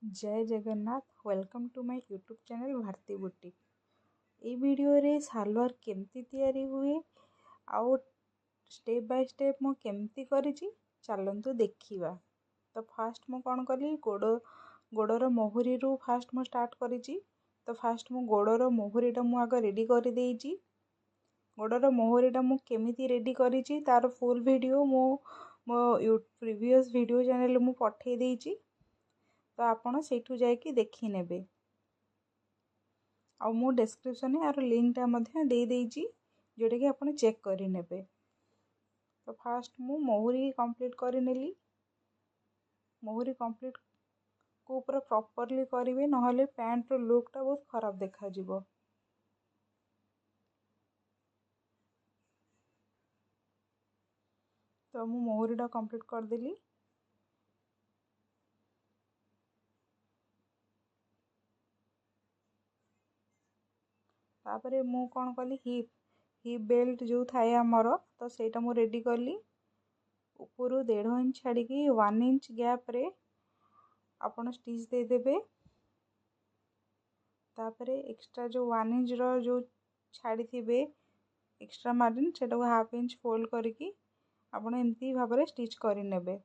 जय Jagannath. Welcome to my YouTube channel Bharati boutique. ये video रे सालवार केमती तैयारी हुए आउ स्टेप बाय स्टेप मो केमती करिछि चलंतु देखिबा। तो फास्ट मो कौन कली गोड़र मोहरी रु फास्ट मो स्टार्ट करिछि। तो फास्ट मो गोड़र मोहरीटा मु आगे रेडी कर देइछि। गोड़र मोहरीटा मु केमिति रेडी करिछि तार फुल वीडियो मो प्रीवियस वीडियो चैनल मु पठे देइछि। तो आपण सेठू जाइकी देखि नेबे। आ मु डिस्क्रिप्शन में यार लिंकटा मध्य दे देइछि जोटा कि आपण चेक करि नेबे। तो फास्ट मु मोहरी कंप्लीट करि नेली। मोहरी कंप्लीट को पूरा प्रॉपर्ली करिवे नहले पैंट रो लुकटा बहुत खराब देखा जिवो। तो मु मोहरीटा कंप्लीट कर देली। तापरे मु कौन कली हिप बेल्ट जो थाए आमर तो सेटा मु रेडी कली। ऊपर 1.5 इंच छाड़ी 1 इंच गैप रे आपण स्टिच दे देबे। तापरे एक्स्ट्रा जो 1 इंच रो जो छाड़ी थिबे एक्स्ट्रा मार्जिन सेटा को 1/2 इंच फोल्ड करके आपण एमती भाबरे स्टिच करि नेबे।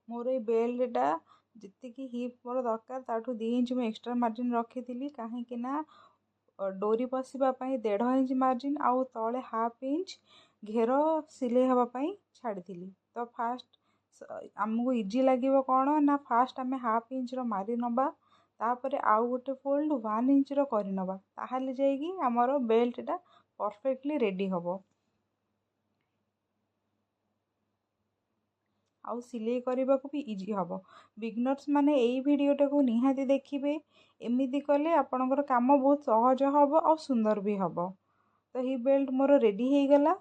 मोर ए बेल्टटा जितकी हिप मोर दरकार ताठू 2 इंच में एक्स्ट्रा मार्जिन रखी थिली काहे ना डोरी पसिबा पई 1.5 इंच मार्जिन आउ तळे 1/2 इंच घेर सिले हवा पई छाड़ी थिली। तो फास्ट हमको इजी लागिवो कोन ना फास्ट हमें 1/2 इंच रो मारी नबा। तापरे आउ गोटे फोल्ड 1 इंच रो करि नबा ताहाले जाईगी हमरो बेल्टटा परफेक्टली रेडी हबो। आउ सिलाई करने को भी इजी हम। बिगनर्स माने यही वीडियोटा को निहाती देखिए। एमती कले आपणकर काम बहुत सहज हम और सुंदर भी हम। तो ही बेल्ट मोर रेडी हो गला।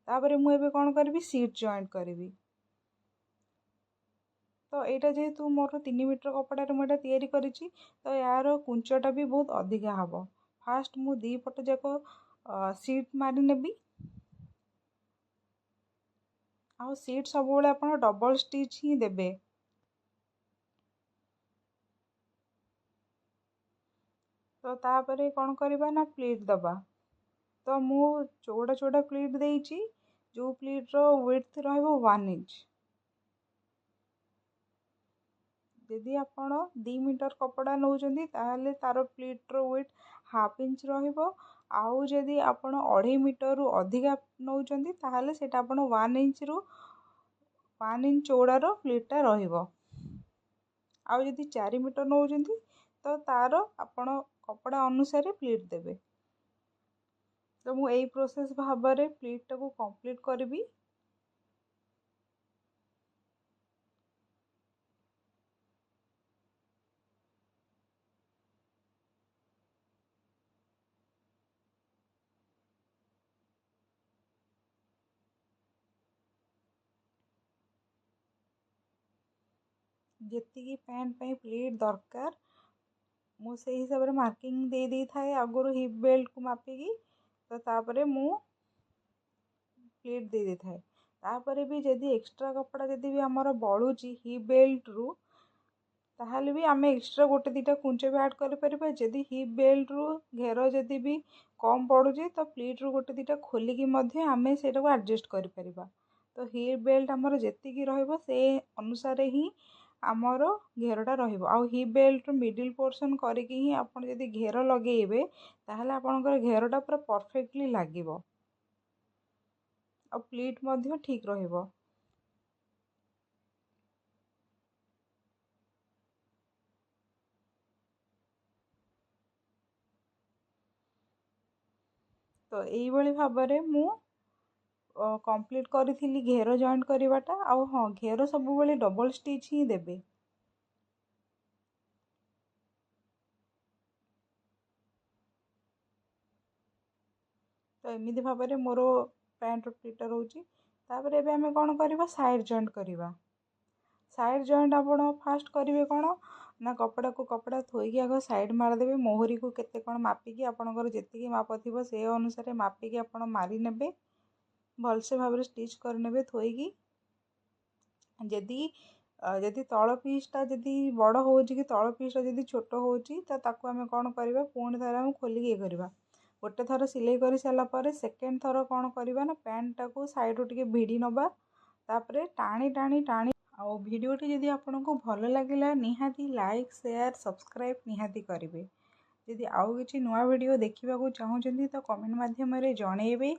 तापरे मुझे कौन करी सीट जॉइंट करी। तो यहाँ जेहेतु मोर 3 मीटर कपड़ा मुझे तैयारी करिछि तो यार कुंचटा भी बहुत अधिका हम। फास्ट मु 2 पट जाक सीट मारी नेबी। आउ सीट सब बेले आप डबल स्टिच ही देबे। तो तापरे कौन करबा ना प्लीट दबा। तो मु चौड़ा चौड़ा प्लीट देइछि जो प्लीट रो विड्थ रहबो 1 इंच। यदि आपण 2 मीटर कपड़ा नौचंदी ताहले तार प्लीट रो विड्थ 1/2 इंच रहबो। आउ जदि आपण 2.5 मीटर रु अधिका नौचंदी ताहले सेटा आपण 1 इंच रु 1 इंच चौड़ा रो प्लीटटा रहबो। आउ जदि 4 मीटर नौचंदी तो तार आपण कपड़ा अनुसार प्लीट देबे। तो मु एई प्रोसेस भाबरे प्लीटटा को कंप्लीट करबी। जेतिकी पैंट पे प्लीट दरकार मु से हिसाब रे मार्किंग दे दी थाए आगुरु हिप बेल्ट को मापिकी। तो तापरे मु प्लीट दे दी थाए। तापरे भी जदि एक्स्ट्रा कपड़ा जदि भी हमर बळुची हिप बेल्ट रु ताहाले भी आमे एक्स्ट्रा गोटे 2टा कुंच भी ऐड कर परिबा। जदि हिप बेल्ट रु घेर जदि भी कम पड़ुजे तो प्लीट रु गोटे 2टा खोलिकी मध्य आमे सेटा को एडजस्ट कर परिबा। तो हिप बेल्ट हमर जेतिकी रहइबो से अनुसार ही आमर घेरटा रहिबो। आउ हिप बेल्ट मिडिल पोर्शन करिकी ही आपण जदि घेर लगेइबे ताहले आपणकर घेरटा पूरा परफेक्टली लागिबो। आ प्लीट मध्य ठीक रहिबो। तो एई भली भाबरे मु कंप्लीट करी घेर जॉइंट करवाटा। आउ हाँ घेर सब बेले डबल स्टिच ही देबे। तो एमती भाबरे मोर पैंट प्लीटा रोची। तापर एबे हमें कौन करवा साइड जॉइंट करवा। साइड जॉइंट आप फास्ट करेंगे कौन ना कपड़ा को कपड़ा थोइकी आग साइड मारदेवे। मोहरी को केते कौन मापिकी आपणकर जेतिकी माप थिबो से अनुसार मापिकी आपण मारी नेबे। भलसे भाबरे स्टिच कर नेबे थोइकी। जदि जदि तल पीसटा जदि बड़ हो कि तल पीसटा जदि छोट हो ताकू आम कौन करवा पुणी थे आम खोलिक ये करवा गोटे थर सिलाई कर सारापर सेकेंड थर कौन करवा ना पैंटा को साइड टे भिड़ी नवा तापर टाणी टाणी टाणी आ भिडियोटी जदि आपको भल लगे निहाती लाइक शेयर सब्सक्राइब निहाती करेंगे। जदि आउ किसी नुआ वीडियो देखा चाहूँगी तो कमेंट मध्यम जनइबे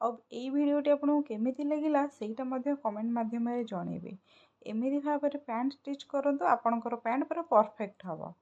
और यही भिडियोटी आपको केमिति लगिला सेटा कमेंट मध्यम जनइबे। एमती भाव में पैंट स्टिच करूँ आपणकर पैंट पूरा परफेक्ट हम।